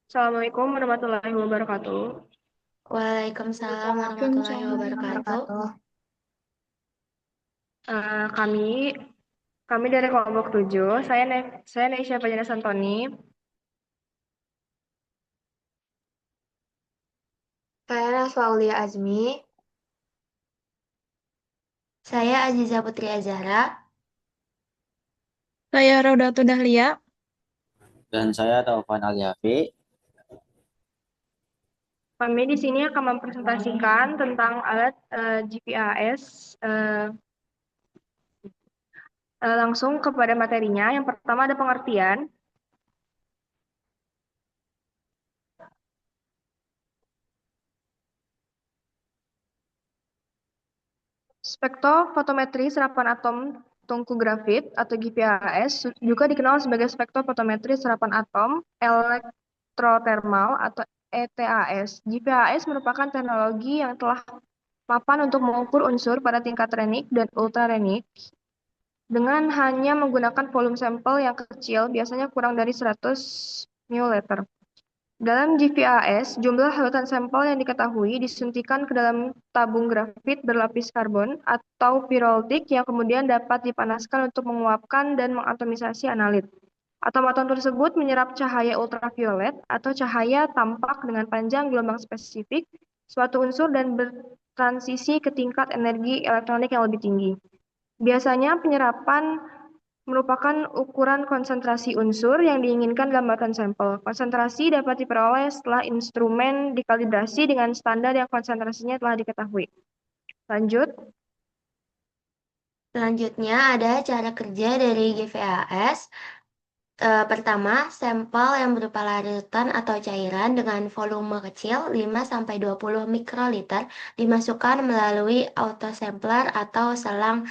Assalamualaikum warahmatullahi wabarakatuh. Waalaikumsalam warahmatullahi Waalaikumsalam wabarakatuh. wabarakatuh. Eh, kami kami dari kelompok 7. Saya Neisha Fajana Santoni. Saya Raswaulia Azmi. Saya Aziza Putri Azhara. Saya Raudatul Dahlia. Dan saya Taufan Aliafi. Kami di sini akan mempresentasikan tentang alat GPRS langsung kepada materinya. Yang pertama ada pengertian. Spektrofotometri serapan atom tungku grafit atau GPRS juga dikenal sebagai spektrofotometri serapan atom elektrotermal atau ETAS. GPRS merupakan teknologi yang telah mapan untuk mengukur unsur pada tingkat renik dan ultrarenik dengan hanya menggunakan volume sampel yang kecil, biasanya kurang dari 100 ml. Dalam GPRS, jumlah halutan sampel yang diketahui disuntikan ke dalam tabung grafit berlapis karbon atau pirolitik yang kemudian dapat dipanaskan untuk menguapkan dan mengatomisasi analit. Atom-atom tersebut menyerap cahaya ultraviolet atau cahaya tampak dengan panjang gelombang spesifik suatu unsur dan bertransisi ke tingkat energi elektronik yang lebih tinggi. Biasanya penyerapan merupakan ukuran konsentrasi unsur yang diinginkan dalam batan sampel. Konsentrasi dapat diperoleh setelah instrumen dikalibrasi dengan standar yang konsentrasinya telah diketahui. Lanjut. Selanjutnya ada cara kerja dari GVAS. Pertama, sampel yang berupa larutan atau cairan dengan volume kecil 5-20 mikroliter dimasukkan melalui autosampler atau selang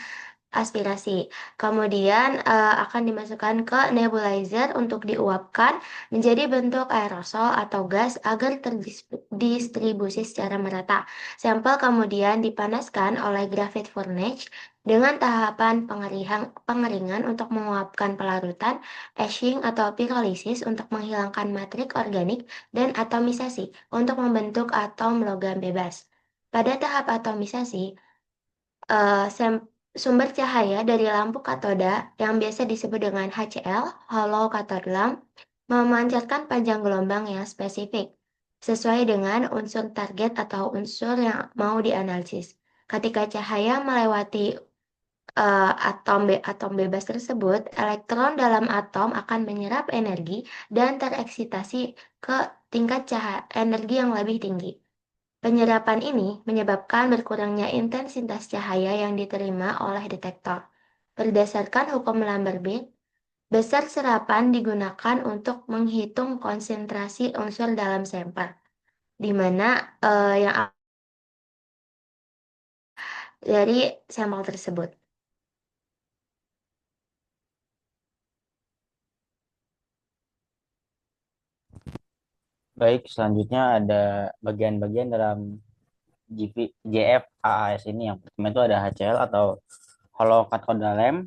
aspirasi. Kemudian akan dimasukkan ke nebulizer untuk diuapkan menjadi bentuk aerosol atau gas agar terdistribusi secara merata. Sampel kemudian dipanaskan oleh graphite furnace dengan tahapan pengeringan untuk menguapkan pelarutan, etching atau pirolisis untuk menghilangkan matrik organik, dan atomisasi untuk membentuk atom logam bebas. Pada tahap atomisasi, sumber cahaya dari lampu katoda yang biasa disebut dengan HCl, hollow cathode lamp, memancarkan panjang gelombang yang spesifik sesuai dengan unsur target atau unsur yang mau dianalisis. Ketika cahaya melewati atom bebas tersebut, elektron dalam atom akan menyerap energi dan tereksitasi ke tingkat cahaya energi yang lebih tinggi. Penyerapan ini menyebabkan berkurangnya intensitas cahaya yang diterima oleh detektor. Berdasarkan hukum Lambert-Beam, besar serapan digunakan untuk menghitung konsentrasi unsur dalam sampel, di mana yang dari sampel tersebut. Baik, selanjutnya ada bagian-bagian dalam GFAAS ini. Yang pertama itu ada HCl atau Hollow Cathode Lamp,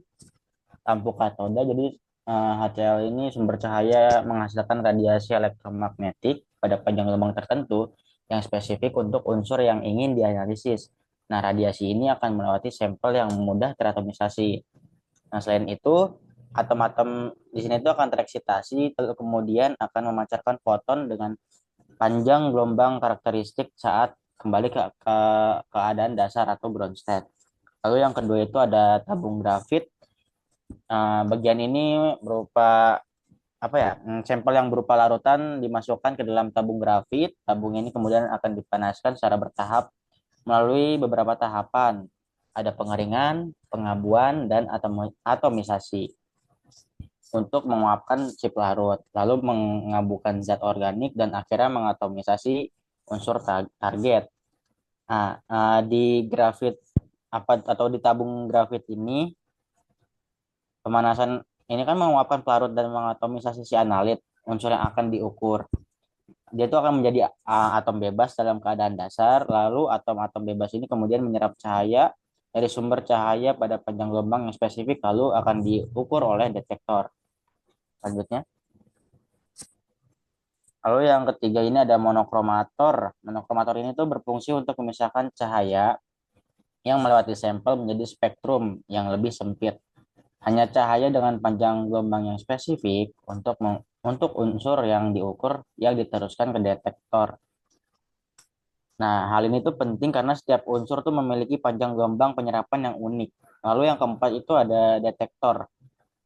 lampu katoda. Jadi HCl ini sumber cahaya menghasilkan radiasi elektromagnetik pada panjang gelombang tertentu yang spesifik untuk unsur yang ingin dianalisis. Nah, radiasi ini akan melewati sampel yang mudah teratomisasi. Nah, selain itu, atom-atom di sini itu akan tereksitasi, lalu kemudian akan memancarkan foton dengan panjang gelombang karakteristik saat kembali ke keadaan dasar atau ground state. Lalu yang kedua itu ada tabung grafit. Bagian ini berupa apa ya? Sampel yang berupa larutan dimasukkan ke dalam tabung grafit. Tabung ini kemudian akan dipanaskan secara bertahap melalui beberapa tahapan. Ada pengeringan, pengabuan, dan atomisasi untuk menguapkan chip larut, lalu mengabukan zat organik dan akhirnya mengatomisasi unsur target. Nah, di grafit atau di tabung grafit ini pemanasan ini kan menguapkan pelarut dan mengatomisasi si analit unsur yang akan diukur. Dia itu akan menjadi atom bebas dalam keadaan dasar, lalu atom-atom bebas ini kemudian menyerap cahaya dari sumber cahaya pada panjang gelombang yang spesifik, lalu akan diukur oleh detektor. Selanjutnya. Lalu yang ketiga ini ada monokromator. Monokromator ini tuh berfungsi untuk memisahkan cahaya yang melewati sampel menjadi spektrum yang lebih sempit. Hanya cahaya dengan panjang gelombang yang spesifik untuk unsur yang diukur yang diteruskan ke detektor. Nah, hal ini tuh penting karena setiap unsur tuh memiliki panjang gelombang penyerapan yang unik. Lalu yang keempat itu ada detektor.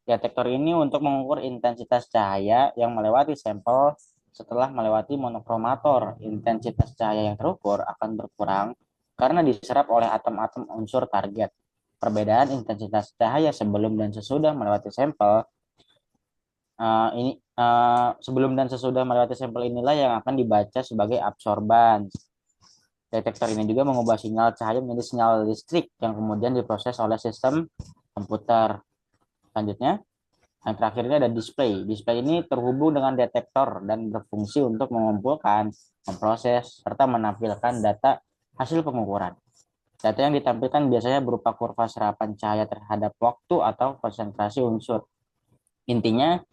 Detektor ini untuk mengukur intensitas cahaya yang melewati sampel setelah melewati monokromator. Intensitas cahaya yang terukur akan berkurang karena diserap oleh atom-atom unsur target. Perbedaan intensitas cahaya sebelum dan sesudah melewati sampel ini sebelum dan sesudah melewati sampel inilah yang akan dibaca sebagai absorban. Detektor ini juga mengubah sinyal cahaya menjadi sinyal listrik yang kemudian diproses oleh sistem komputer. Selanjutnya, yang terakhir ini ada display. Display ini terhubung dengan detektor dan berfungsi untuk mengumpulkan, memproses, serta menampilkan data hasil pengukuran. Data yang ditampilkan biasanya berupa kurva serapan cahaya terhadap waktu atau konsentrasi unsur. Intinya,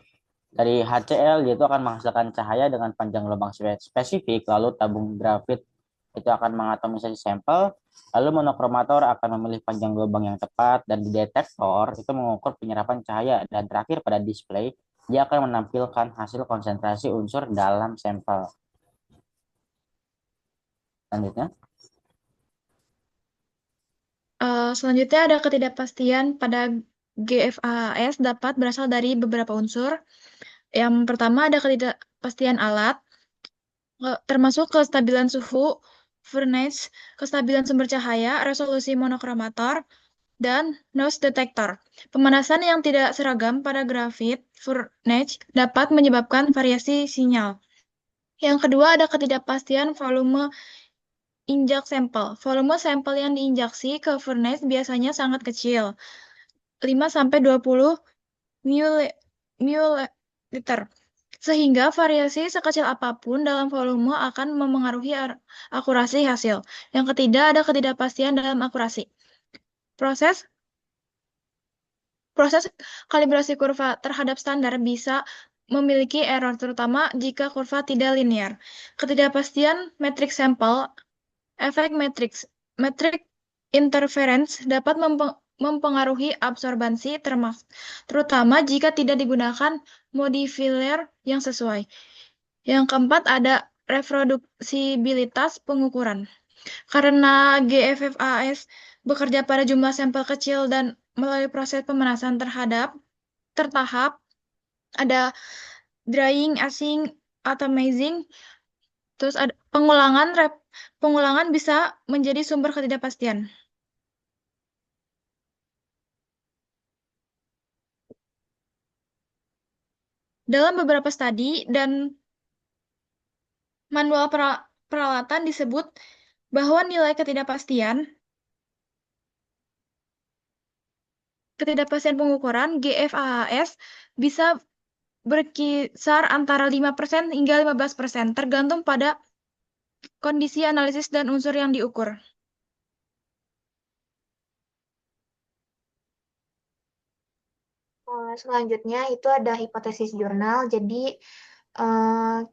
dari HCl yaitu akan menghasilkan cahaya dengan panjang gelombang spesifik, lalu tabung grafit itu akan mengatomisasi sampel, lalu monokromator akan memilih panjang gelombang yang tepat, dan di detektor itu mengukur penyerapan cahaya, dan terakhir pada display dia akan menampilkan hasil konsentrasi unsur dalam sampel. Selanjutnya, Selanjutnya ada ketidakpastian pada GFAS dapat berasal dari beberapa unsur. Yang pertama ada ketidakpastian alat, termasuk kestabilan suhu, furnace, kestabilan sumber cahaya, resolusi monokromator, dan noise detector. Pemanasan yang tidak seragam pada grafit furnace dapat menyebabkan variasi sinyal. Yang kedua ada ketidakpastian volume injak sampel. Volume sampel yang diinjeksi ke furnace biasanya sangat kecil, 5-20 ml, sehingga variasi sekecil apapun dalam volume akan memengaruhi akurasi hasil. Yang ketiga ada ketidakpastian dalam akurasi. Proses kalibrasi kurva terhadap standar bisa memiliki error, terutama jika kurva tidak linear. Ketidakpastian metrik sampel, efek metrik interference dapat mempengaruhi absorbansi, terutama jika tidak digunakan modifier yang sesuai. Yang keempat ada reproduksibilitas pengukuran. Karena GFFAS bekerja pada jumlah sampel kecil dan melalui proses pemanasan tertahap, ada drying, aging, atomizing, terus ada pengulangan bisa menjadi sumber ketidakpastian. Dalam beberapa studi dan manual peralatan disebut bahwa nilai ketidakpastian pengukuran GFAS bisa berkisar antara 5% hingga 15%, tergantung pada kondisi analisis dan unsur yang diukur. Selanjutnya itu ada hipotesis jurnal. Jadi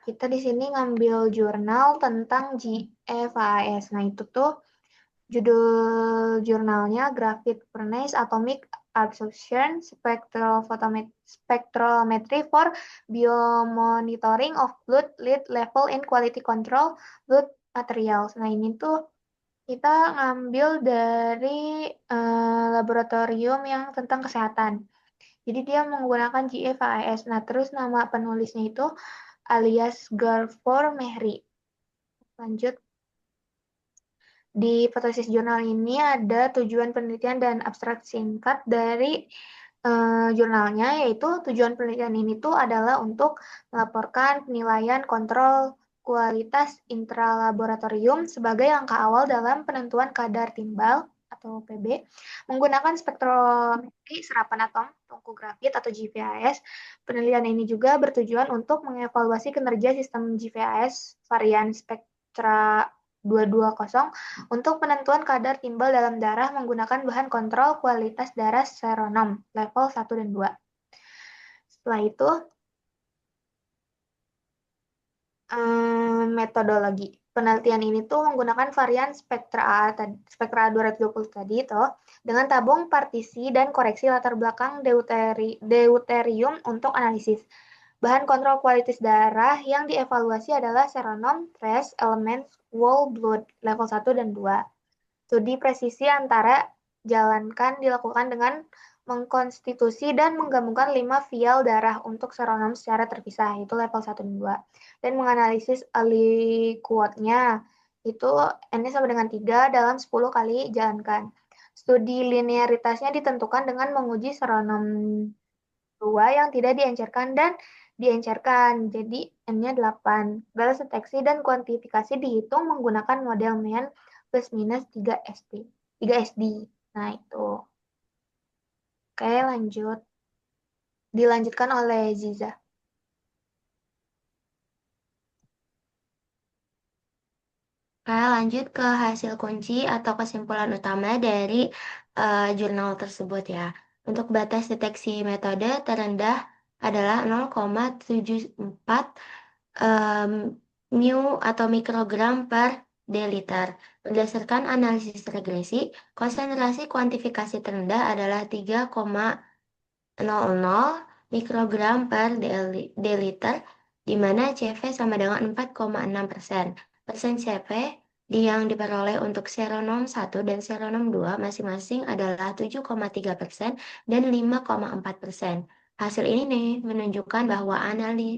kita di sini ngambil jurnal tentang GFAS. Nah, itu tuh judul jurnalnya Graphite Furnace Atomic Absorption Spectrometry for Biomonitoring of Blood Lead Level in Quality Control Blood Materials. Nah, ini tuh kita ngambil dari laboratorium yang tentang kesehatan. Jadi dia menggunakan GFAS. Nah, terus nama penulisnya itu alias Garfor Mehri. Lanjut. Di hipotesis jurnal ini ada tujuan penelitian dan abstrak singkat dari jurnalnya, yaitu tujuan penelitian ini tuh adalah untuk melaporkan penilaian kontrol kualitas intralaboratorium sebagai langkah awal dalam penentuan kadar timbal atau PB menggunakan spektrometri serapan atom tungku grafit atau GVAS. Penelitian ini juga bertujuan untuk mengevaluasi kinerja sistem GVAS varian spektra 220 untuk penentuan kadar timbal dalam darah menggunakan bahan kontrol kualitas darah seronom level 1 dan 2. Setelah itu, Metodologi. Penelitian ini tuh menggunakan varian spektra 220 tadi tuh dengan tabung partisi dan koreksi latar belakang deuterium untuk analisis. Bahan kontrol kualitas darah yang dievaluasi adalah seronom, trace, elements, whole blood level 1 dan 2. Studi presisi antara dilakukan dengan mengkonstitusi dan menggabungkan 5 vial darah untuk seronom secara terpisah, itu level 1 dan 2. Dan menganalisis aliquotnya, itu N-nya sama dengan 3 dalam 10 kali jalankan. Studi linearitasnya ditentukan dengan menguji seronom 2 yang tidak diencerkan dan diencerkan. Jadi N-nya 8. Balas deteksi dan kuantifikasi dihitung menggunakan model Mann plus minus 3SD. Nah, itu. Oke, lanjut. Dilanjutkan oleh Ziza. Oke, lanjut ke hasil kunci atau kesimpulan utama dari jurnal tersebut ya. Untuk batas deteksi metode terendah adalah 0,74 mu atau mikrogram per deliter. Berdasarkan analisis regresi, konsentrasi kuantifikasi terendah adalah 3,00 mikrogram per deliter, di mana CV sama dengan 4,6%. Persen CV yang diperoleh untuk seronom 1 dan seronom 2 masing-masing adalah 7,3% dan 5,4%. Hasil ini nih menunjukkan bahwa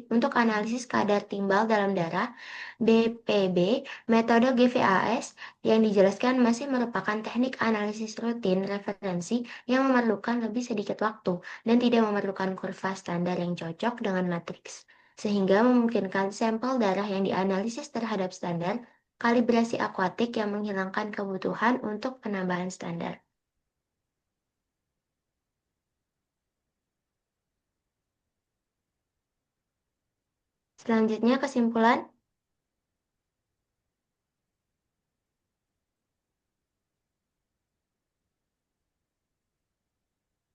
untuk analisis kadar timbal dalam darah BPB, metode GVAS yang dijelaskan masih merupakan teknik analisis rutin referensi yang memerlukan lebih sedikit waktu dan tidak memerlukan kurva standar yang cocok dengan matriks, sehingga memungkinkan sampel darah yang dianalisis terhadap standar kalibrasi akuatik yang menghilangkan kebutuhan untuk penambahan standar. Selanjutnya kesimpulan.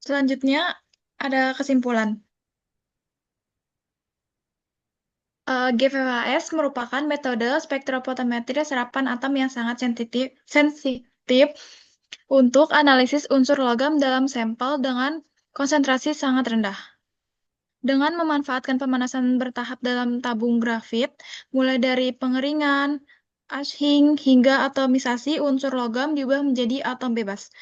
Selanjutnya ada kesimpulan. GVHS merupakan metode spektrofotometri serapan atom yang sangat sensitif untuk analisis unsur logam dalam sampel dengan konsentrasi sangat rendah. Dengan memanfaatkan pemanasan bertahap dalam tabung grafit, mulai dari pengeringan, ashing, hingga atomisasi, unsur logam diubah menjadi atom bebas.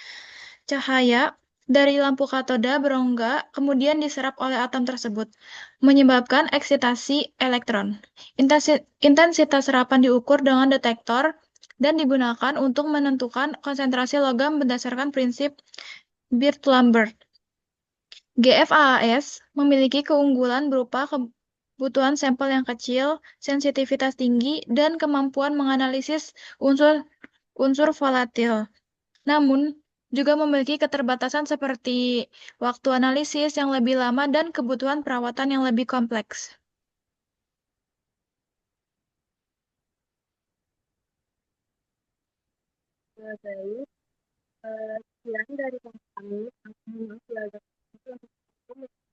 Cahaya dari lampu katoda berongga kemudian diserap oleh atom tersebut, menyebabkan eksitasi elektron. Intensitas serapan diukur dengan detektor dan digunakan untuk menentukan konsentrasi logam berdasarkan prinsip Bird-Lambert. GFAS memiliki keunggulan berupa kebutuhan sampel yang kecil, sensitivitas tinggi, dan kemampuan menganalisis unsur volatil. Namun, juga memiliki keterbatasan seperti waktu analisis yang lebih lama dan kebutuhan perawatan yang lebih kompleks. Baik, sekian dari kami. Mohon belajar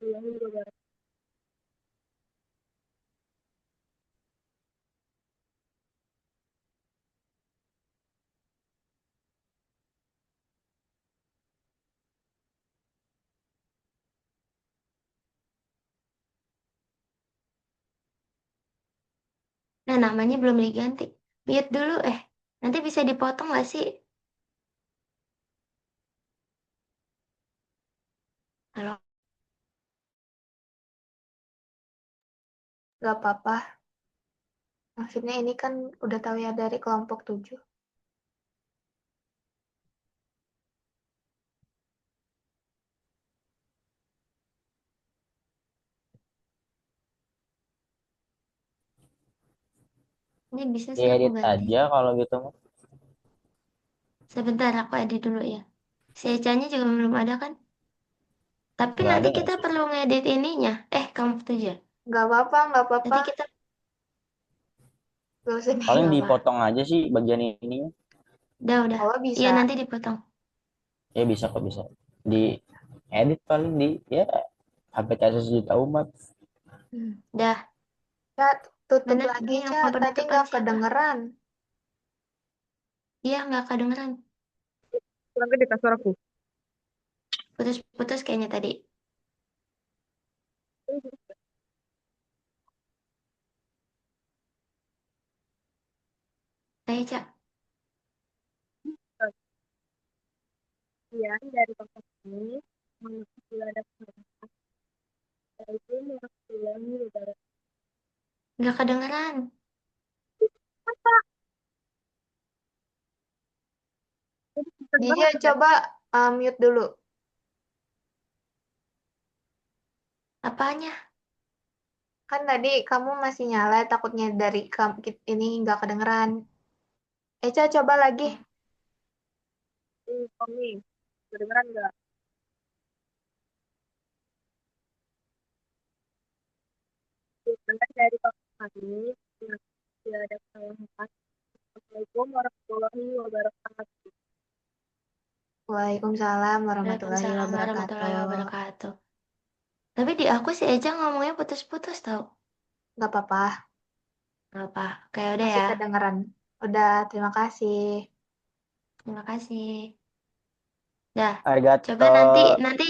yang beberapa. Nah, namanya belum diganti. Mute dulu, nanti bisa dipotong nggak sih? Halo, Gak apa-apa. Maksudnya ini kan udah tahu ya dari kelompok 7. ini bisa sih aku Diedit ganti. aja kalau gitu. Sebentar, aku edit dulu ya. Si Eca-nya juga belum ada kan? Tapi Nggak ada nanti nggak kita sih? perlu ngedit ininya. Kamu setuju? Gak apa-apa, gak apa-apa. Nanti kita Gak usah Paling nggak apa. dipotong aja sih bagian ini. Udah. Oh, Iya, bisa. nanti dipotong. Ya bisa kok bisa. Di edit paling di ya HP casus juta umat. Dah. Ya, Tutup Bener lagi, yang Ca. Tadi penutupan nggak siapa? kedengeran. Iya, nggak kedengeran. Kurang gede kah suaraku? Putus-putus kayaknya tadi. Ayo, Cak. Kemudian dari topik ini, apabila ada perbedaan, yaitu mewakili negara. Nggak kedengeran. Dia coba mute dulu. Apanya? Kan tadi kamu masih nyala, takutnya dari ini nggak kedengeran. Eca coba lagi. Kami, kedengeran nggak? Kemudian dari topik ini, apabila ada kesalahan, Assalamualaikum warahmatullahi wabarakatuh. Waalaikumsalam warahmatullahi Waalaikumsalam warahmatullahi wabarakatuh. wabarakatuh. Tapi di aku sih Eja ngomongnya putus-putus tau. Nggak apa-apa, Nggak apa. Kayak udah masih ya. kedengeran. Udah, terima kasih. Terima kasih. Dah. Coba Arigato. nanti